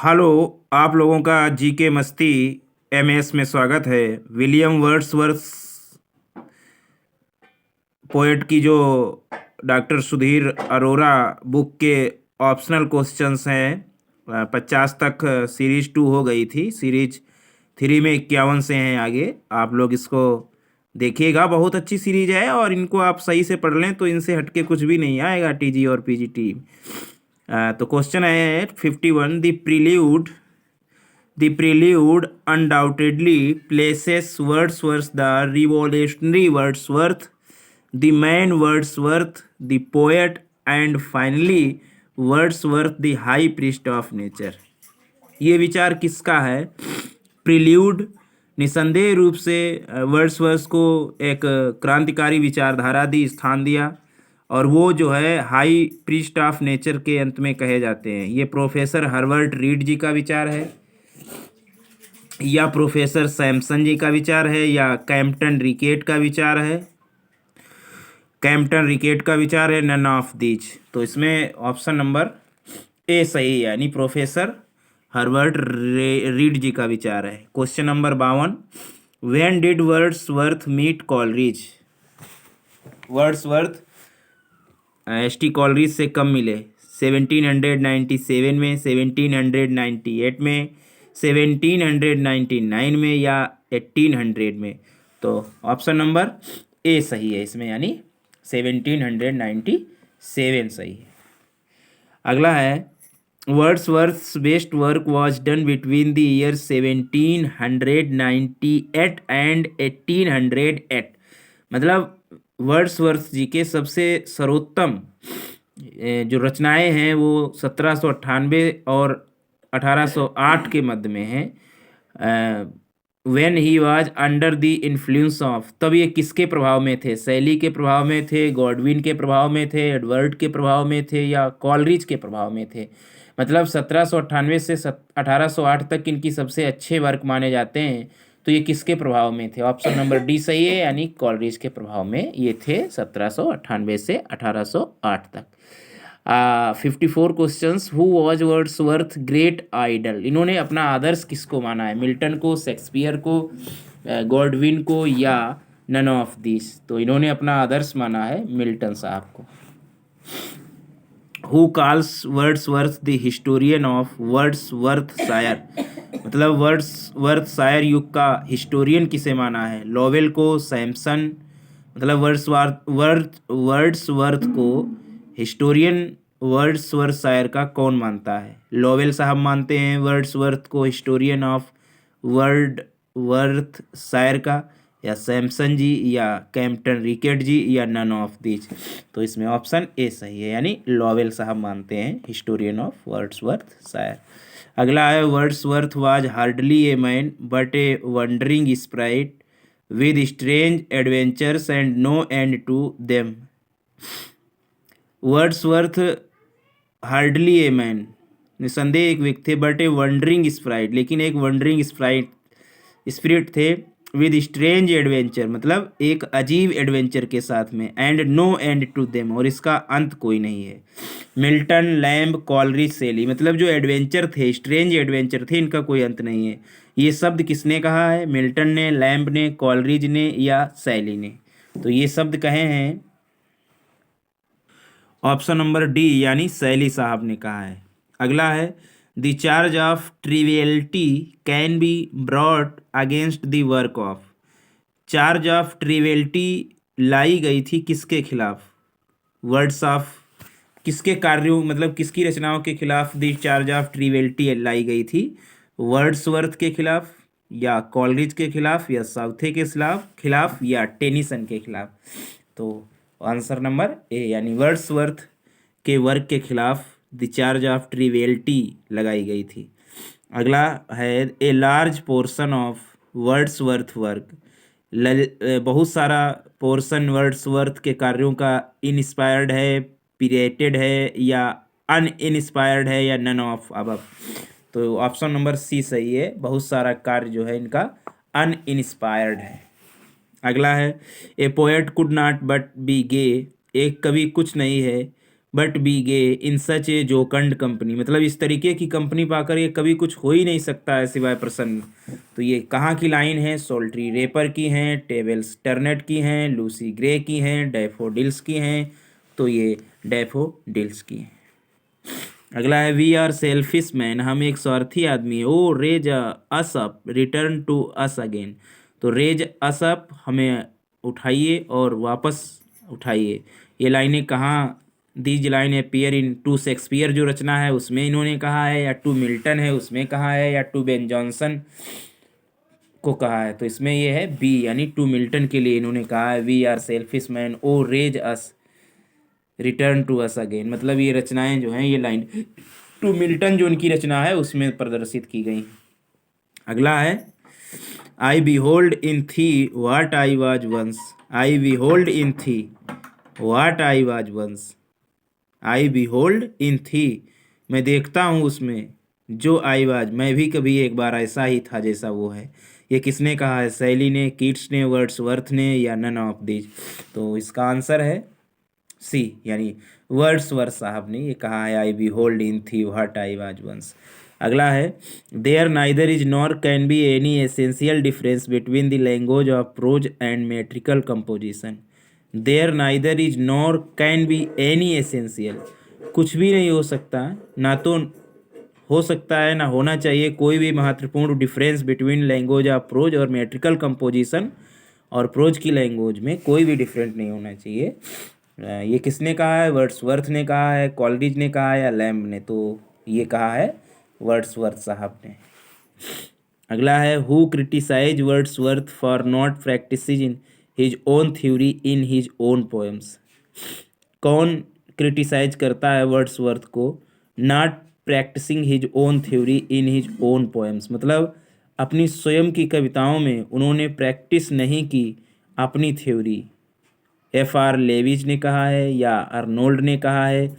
Hello. आप लोगों का जीके मस्ती एमएस में स्वागत है। विलियम वर्ड्सवर्थ पोएट की जो डॉक्टर सुधीर अरोरा बुक के ऑप्शनल क्वेश्चंस हैं। 50 तक सीरीज 2 हो गई थी। सीरीज 3 में 51 से हैं आगे। आप लोग इसको देखिएगा, बहुत अच्छी सीरीज है और इनको आप सही से पढ़ लें तो इनसे हटके कुछ भी नहीं आएगा टीजी और पीजीटी। तो क्वेश्चन है 51। The prelude undoubtedly places Wordsworth the revolutionary Wordsworth, the man Wordsworth, the poet, and finally Wordsworth the high priest of nature। ये विचार किसका है? प्रिल्यूड निसंदेह रूप से वर्ड्सवर्थ को एक क्रांतिकारी विचारधारा दी, स्थान दिया, और वो जो है हाई प्रीस्ट ऑफ नेचर के अंत में कहे जाते हैं। ये प्रोफेसर हर्बर्ट रीड जी का विचार है, या प्रोफेसर सैमसन जी का विचार है, या कैम्पटन रिकेट का विचार है। कैम्पटन रिकेट का विचार है, नन ऑफ दीज। तो इसमें ऑप्शन नंबर ए सही है, यानी प्रोफेसर हर्बर्ट रीड जी का विचार है। Question number 52। When did Wordsworth meet Coleridge? Wordsworth S T. Coleridge से कब मिले? 1797 में, 1798 में, 1799 में, या 1800 में? तो ऑप्शन नंबर ए सही है इसमें, यानी 1797 सही है। अगला है Wordsworth's best work was done between the year 1798 and 1808। मतलब वर्ड्सवर्थ जी के सबसे सर्वोत्तम जो रचनाएं हैं वो 1798 और 1808 के मध्य में हैं। When he was under the influence of, तब ये किसके प्रभाव में थे? शैली के प्रभाव में थे, गॉडविन के प्रभाव में थे, एडवर्ड के प्रभाव में थे, या कॉलरिज के प्रभाव में थे? मतलब 1798 से 1808 तक इनकी सबसे अच्छे वर्क माने जाते हैं। तो ये किसके प्रभाव में थे? ऑप्शन नंबर डी सही है, यानी कॉलरिज के प्रभाव में ये थे 1798 से 1808 तक। 54 questions. Who was Wordsworth great idol? इन्होंने अपना आदर्श किसको माना है? मिल्टन को, शेक्सपियर को, गॉडविन को, या नन ऑफ दिस? तो इन्होंने अपना आदर्श माना है मिल्टन साहब को। Who calls Wordsworth the historian of Wordsworthshire? मतलब वर्ड्सवर्थशायर युग का हिस्टोरियन किसे माना है? लॉवेल को, सैमसन? मतलब वर्ड्सवर्थ को हिस्टोरियन वर्ड्सवर्थशायर का कौन मानता है? लॉवेल साहब मानते हैं वर्ड्सवर्थ को हिस्टोरियन ऑफ वर्ड्सवर्थशायर का, या सैमसन जी, या कैम्पटन रिकेट जी, या नन ऑफ दीज? तो इसमें ऑप्शन ए सही है, यानी लॉवेल साहब मानते हैं हिस्टोरियन ऑफ वर्ड्सवर्थशायर। अगला है Wordsworth was hardly a man but a wandering sprite with strange adventures and no end to them. Wordsworth hardly a man, निसंदेह एक व्यक्ति थे, बट ए वंडरिंग स्प्राइट, लेकिन एक वंडरिंग स्पिरिट थे, विद स्ट्रेंज एडवेंचर, मतलब एक अजीब एडवेंचर के साथ में, and no end to them, और इसका अंत कोई नहीं है। मिल्टन, लैम्ब, कॉलरिज, शैली, मतलब जो एडवेंचर थे, स्ट्रेंज एडवेंचर थे, इनका कोई अंत नहीं है। ये शब्द किसने कहा है? मिल्टन ने, लैम्ब ने, कॉलरिज ने, या शैली ने? तो ये शब्द कहे हैं ऑप्शन नंबर डी, यानी शैली साहब ने कहा है। अगला है the charge of triviality can be brought against the work of. Charge of triviality लाई गई थी किसके खिलाफ? वर्ड्स ऑफ किसके कार्यों, मतलब किसकी रचनाओं के खिलाफ द चार्ज ऑफ ट्रिवियलिटी लाई गई थी? वर्ड्सवर्थ के खिलाफ, या कॉलरिज के खिलाफ, या साउथे के खिलाफ, या टेनिसन के खिलाफ? तो आंसर नंबर ए, यानी वर्ड्सवर्थ के वर्क के खिलाफ द चार्ज ऑफ ट्रिवियलिटी लगाई गई थी। अगला है a large portion of Wordsworth work. बहुत सारा पोर्शन वर्ड्सवर्थ के कार्यों का इंस्पायर्ड है, पीरियटेड है, या अनइंस्पायर्ड है, या नन ऑफ अबव? तो ऑप्शन नंबर सी सही है, बहुत सारा कार्य जो है इनका अनइंस्पायर्ड है। अगला है a poet could not but be gay. एक कवि कुछ नहीं है but be gay in such a jocund company, मतलब इस तरीके की कंपनी पाकर ये कभी कुछ हो ही नहीं सकता है सिवाय प्रसन्न। तो ये कहाँ की लाइन है? सोल्ट्री रेपर की हैं, टेबल्स टर्नेट की हैं, लूसी ग्रे की हैं, डैफोडिल्स की हैं। तो ये डैफोडिल्स की हैं। अगला है वी आर सेल्फिश मैन, हम एक स्वार्थी आदमी है। O raise us up return to us again, तो रेज अस अप हमें उठाइए और वापस उठाइए। ये लाइनें कहाँ? These line appear in two Shakespeare जो रचना है उसमें इन्होंने कहा है, या टू मिल्टन है उसमें कहा है, या टू बेन जॉनसन को कहा है। तो इसमें ये है बी, यानी टू मिल्टन के लिए इन्होंने कहा है we are selfish man O raise us return to us again, मतलब ये रचनाएं जो हैं ये लाइन टू मिल्टन जो उनकी रचना है उसमें प्रदर्शित की गई। अगला है आई behold in thee what I was once, I behold in thee what I was once, I behold in thee, मैं देखता हूँ उसमें जो आई वाज, मैं भी कभी एक बार ऐसा ही था जैसा वो है। ये किसने कहा है? शैली ने, कीट्स ने, वर्ड्सवर्थ ने, या नन ऑफ दीज। तो इसका आंसर है सी, यानी वर्ड्सवर्थ साहब ने ये कहा है आई B hold in thee what I was once. अगला है there neither is nor can be any essential difference between the language of prose and metrical composition. There neither is nor can be any essential, कुछ भी नहीं हो सकता, ना तो हो सकता है ना होना चाहिए कोई भी महत्वपूर्ण difference between language of pros और मेट्रिकल कंपोजिशन, और प्रोज की लैंग्वेज में कोई भी डिफरेंट नहीं होना चाहिए। ये किसने कहा है? वर्ड्सवर्थ ने कहा है, कॉलरिज ने कहा है, या लैम्ब ने? तो ये कहा है वर्ड्सवर्थ साहब ने। अगला है who criticise Wordsworth for not practising in his own theory in his own poems, कौन क्रिटिसाइज करता है वर्ड्सवर्थ को not practising his own theory in his own poems, मतलब अपनी स्वयं की कविताओं में उन्होंने प्रैक्टिस नहीं की अपनी थ्योरी। एफ आर लेविज ने कहा है, या अर्नोल्ड ने कहा है,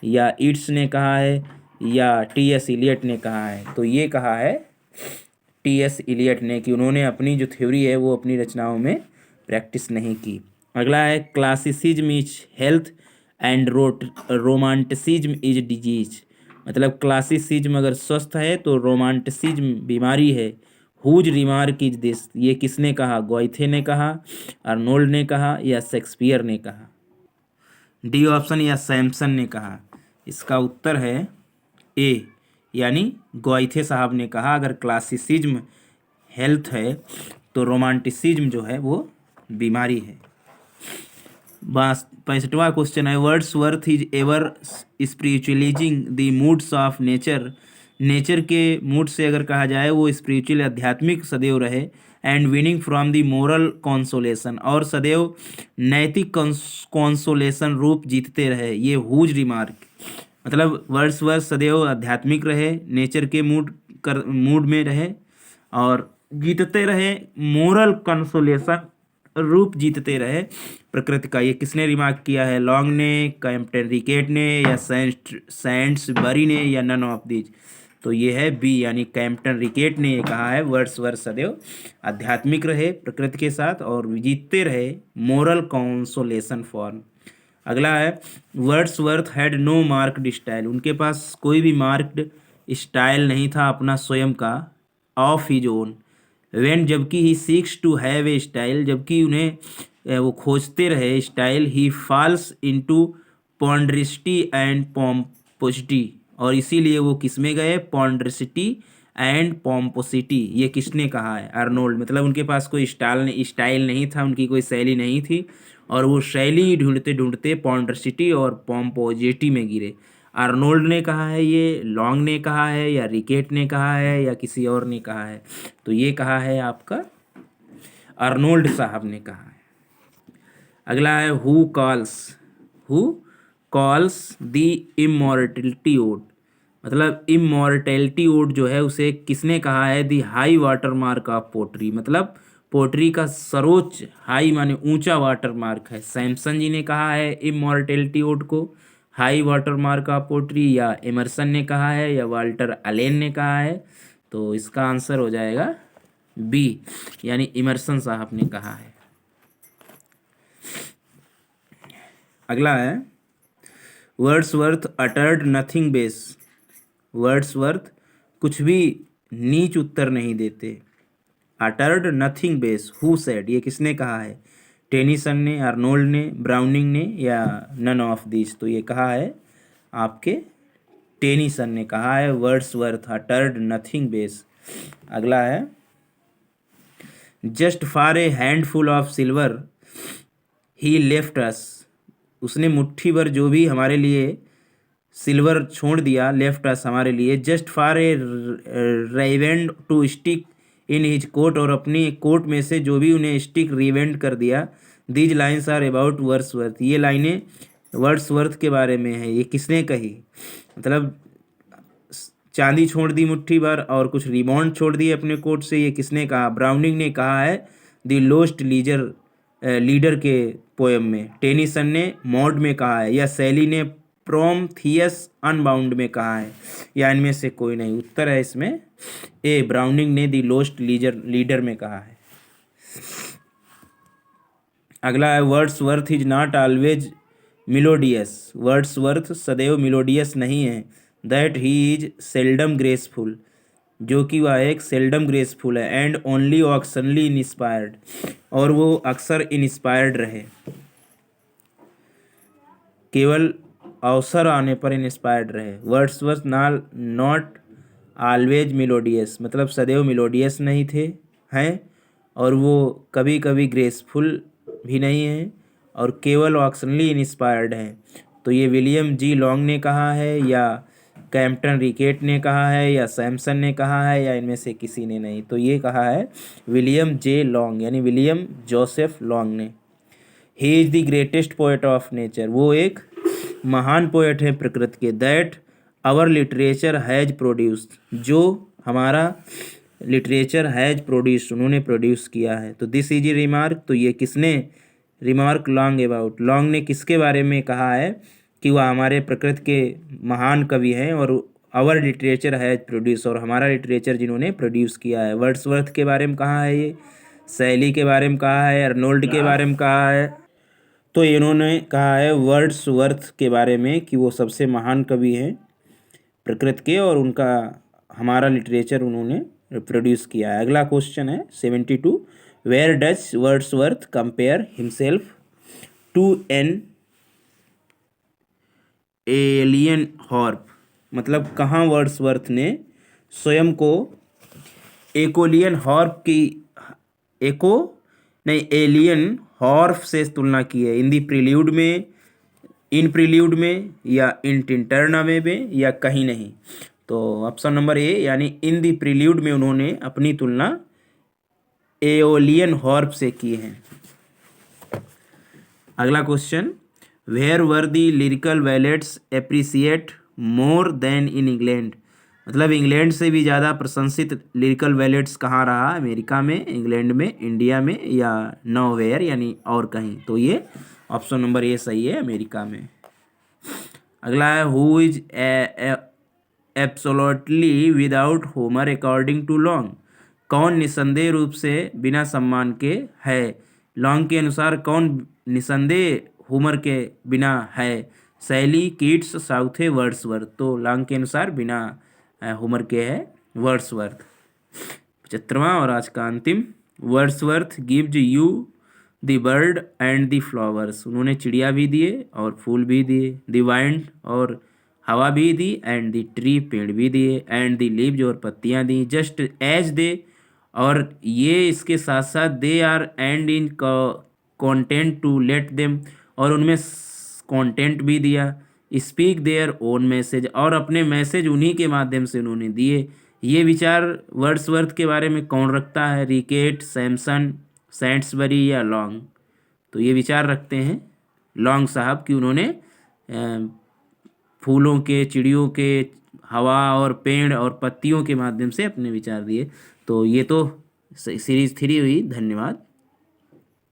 या ईट्स ने कहा है, या टी एस इलियट ने कहा है। तो ये कहा है टी एस इलियट ने कि उन्होंने अपनी जो थ्योरी है वो अपनी रचनाओं में प्रैक्टिस नहीं की। अगला है classicism is health and romanticism is disease, मतलब क्लासिसिज्म अगर स्वस्थ है तो रोमांटिसिज्म बीमारी है। हुज रिमार्क इज दिस, ये किसने कहा? गोइथे ने कहा, अर्नोल्ड ने कहा, या शेक्सपियर ने कहा? डी ऑप्शन, या सैमसन ने कहा। इसका उत्तर है ए, यानी गोइथे साहब ने कहा अगर क्लासिसिज्म हेल्थ है तो रोमांटिसिज्म जो है वो बीमारी है। 65वां क्वेश्चन है Wordsworth is ever spiritualising the moods of nature, nature के मूड से अगर कहा जाए वो स्पिरिचुअल आध्यात्मिक सदैव रहे, and winning from the moral consolation, और सदैव नैतिक कॉन्सोलेशन रूप जीतते रहे। ये हुज रिमार्क, मतलब वर्ड्सवर्थ सदैव आध्यात्मिक रहे, नेचर के मूड में रहे, और जीतते रहे मोरल कंसोलेशन रूप जीतते रहे प्रकृति का। ये किसने रिमार्क किया है? लॉन्ग ने, कैम्पटन रिकेट ने, या सैंड्सबरी ने, या नन ऑफ दीज? तो ये है बी, यानी कैम्पटन रिकेट ने ये कहा है वर्ड्सवर्थ सदैव आध्यात्मिक रहे प्रकृति के साथ और जीतते रहे मोरल कंसोलेशन फॉर्म। अगला है Wordsworth had no marked style, उनके पास कोई भी मार्क्ड स्टाइल नहीं था अपना स्वयं का, ऑफ हिज ओन वेन, जबकि he seeks to have a style, जबकि उन्हें वो खोजते रहे style, he falls into ponderosity and pomposity, और इसीलिए वो किस में गए? Ponderosity and pomposity. ये किसने कहा है? अर्नोल्ड, मतलब उनके पास कोई स्टाइल नहीं था, उनकी कोई शैली नहीं थी, और वो शैली ढूंढते ढूंढते पॉन्ड्रिसिटी और पॉम्पोजिटी में गिरे। आर्नोल्ड ने कहा है, ये लॉन्ग ने कहा है, या रिकेट ने कहा है, या किसी और ने कहा है? तो ये कहा है आपका आर्नोल्ड साहब ने कहा है। अगला है who calls the immortality ode, मतलब इमॉर्टैलिटी ओड जो है उसे किसने कहा है? The high water mark of poetry, मतलब पोट्री का सर्वोच्च, हाई माने ऊंचा वाटर मार्क है। सैमसन जी ने कहा है इमॉर्टैलिटी ओड को high water mark of poetry, या एमरसन ने कहा है, या वाल्टर अलेन ने कहा है? तो इसका आंसर हो जाएगा बी, यानी इमरसन साहब ने कहा है। अगला है Wordsworth uttered nothing base, Wordsworth कुछ भी नीच उत्तर नहीं देते। Uttered nothing base, who said, ये किसने कहा है? टेनिसन ने, आर्नोल्ड ने, ब्राउनिंग ने, या नन ऑफ दिस? तो ये कहा है आपके टेनिसन ने कहा है वर्ड्सवर्थ अटर्ड नथिंग बेस। अगला है just for A handful of silver he left अस, उसने मुट्ठी भर जो भी हमारे लिए सिल्वर छोड़ दिया, लेफ्ट अस हमारे लिए, just for a riband to stick in his coat, और अपनी कोट में से जो भी उन्हें स्टिक रिवेंड कर दिया। These lines are about Wordsworth, ये लाइनें वर्ड्सवर्थ के बारे में है। ये किसने कही? मतलब चांदी छोड़ दी मुट्ठी भर और कुछ रिबॉन्ड छोड़ दिए अपने कोट से, ये किसने कहा? ब्राउनिंग ने कहा है द लोस्ट लीडर के पोएम में। टेनिसन ने मॉड में कहा है, या शैली ने प्रोमथियस अनबाउंड में कहा है, या इनमें से कोई नहीं? उत्तर है इसमें ए, ब्राउनिंग ने द लोस्ट लीडर में कहा है। अगला है Wordsworth is not always melodious, Wordsworth सदैव मिलोडियस नहीं है। That he is seldom graceful, जो कि वह एक सेल्डम ग्रेसफुल है। एंड ओनली ऑक्सनली इंस्पायर्ड, और वो अक्सर इंस्पायर्ड रहे, केवल अवसर आने पर इंस्पायर्ड रहे। वर्ड्सवर्थ नॉट ऑलवेज मिलोडियस, मतलब सदैव मिलोडियस नहीं थे हैं, और वो कभी कभी ग्रेसफुल भी नहीं है, और केवल ऑक्सनली इंस्पायर्ड हैं। तो ये विलियम जी लॉन्ग ने कहा है, या कैम्पटन रिकेट ने कहा है, या सैमसन ने कहा है, या इनमें से किसी ने नहीं? तो ये कहा है विलियम जे लॉन्ग, यानी विलियम जोसेफ लॉन्ग ने। He is the greatest poet of nature, वो एक महान पोएट है प्रकृति के। That our literature has produced, जो हमारा लिटरेचर हैज़ प्रोड्यूस्ड, उन्होंने प्रोड्यूस किया है। तो दिस इज ए रिमार्क, तो ये किसने रिमार्क लॉन्ग अबाउट, लॉन्ग ने किसके बारे में कहा है कि वह हमारे प्रकृति के महान कवि हैं, और आवर लिटरेचर हैज़ प्रोड्यूस, और हमारा लिटरेचर जिन्होंने प्रोड्यूस किया है। वर्ड्सवर्थ के बारे में कहा है, ये शैली के बारे में कहा है, अर्नोल्ड के बारे में कहा है। तो इन्होंने कहा है वर्ड्सवर्थ के बारे में कि वो सबसे महान कवि हैं प्रकृति के, और उनका हमारा लिटरेचर उन्होंने प्रोड्यूस किया है। अगला क्वेश्चन है 72, where does Wordsworth compare himself to an Aeolian harp, मतलब कहाँ वर्ड्सवर्थ ने स्वयं को एकोलियन हॉर्प की, एलियन हॉर्प से तुलना की है। इन दी प्रील्यूड में, इन प्रील्यूड में, या इन टिंटरना में, या कहीं नहीं? तो ऑप्शन नंबर ए, यानी इन दी प्रील्यूड में उन्होंने अपनी तुलना एओलियन हॉर्प से की है। अगला question, where were the lyrical ballads appreciate more than in England, मतलब इंग्लैंड से भी ज़्यादा प्रशंसित लिरिकल बैलेट्स कहाँ रहा? अमेरिका में, इंग्लैंड में, इंडिया में, या नोवेयर यानी और कहीं? तो ये ऑप्शन नंबर ए सही है, अमेरिका में। अगला है who is absolutely without Homer according to Long, कौन निसंदेह रूप से बिना सम्मान के है? लॉन्ग के अनुसार कौन निसंदेह होमर के बिना है? शैली, कीट्स, साउथे, वर्ड्सवर्थ। तो लॉन्ग के अनुसार बिना होमर के है वर्ड्सवर्थ। 75वां और आज का अंतिम, Wordsworth gives you the bird and the flowers, उन्होंने चिड़िया भी दिए और फूल भी दिए। द वाइंड, और हवा भी दी। एंड द ट्री, पेड़ भी दिए। एंड द लीव्स, और पत्तियाँ दी। जस्ट एज दे, और ये इसके साथ साथ they are and in content to let them, और उनमें कंटेंट भी दिया। स्पीक देयर ओन मैसेज, और अपने मैसेज उन्हीं के माध्यम से उन्होंने दिए। ये विचार वर्ड्सवर्थ के बारे में कौन रखता है? रिकेट, सैमसन, सैंट्सबरी, या लॉन्ग? तो ये विचार रखते हैं लॉन्ग साहब कि उन्होंने फूलों के, चिड़ियों के, हवा और पेड़ और पत्तियों के माध्यम से अपने विचार दिए। तो ये तो सीरीज 3 हुई। धन्यवाद।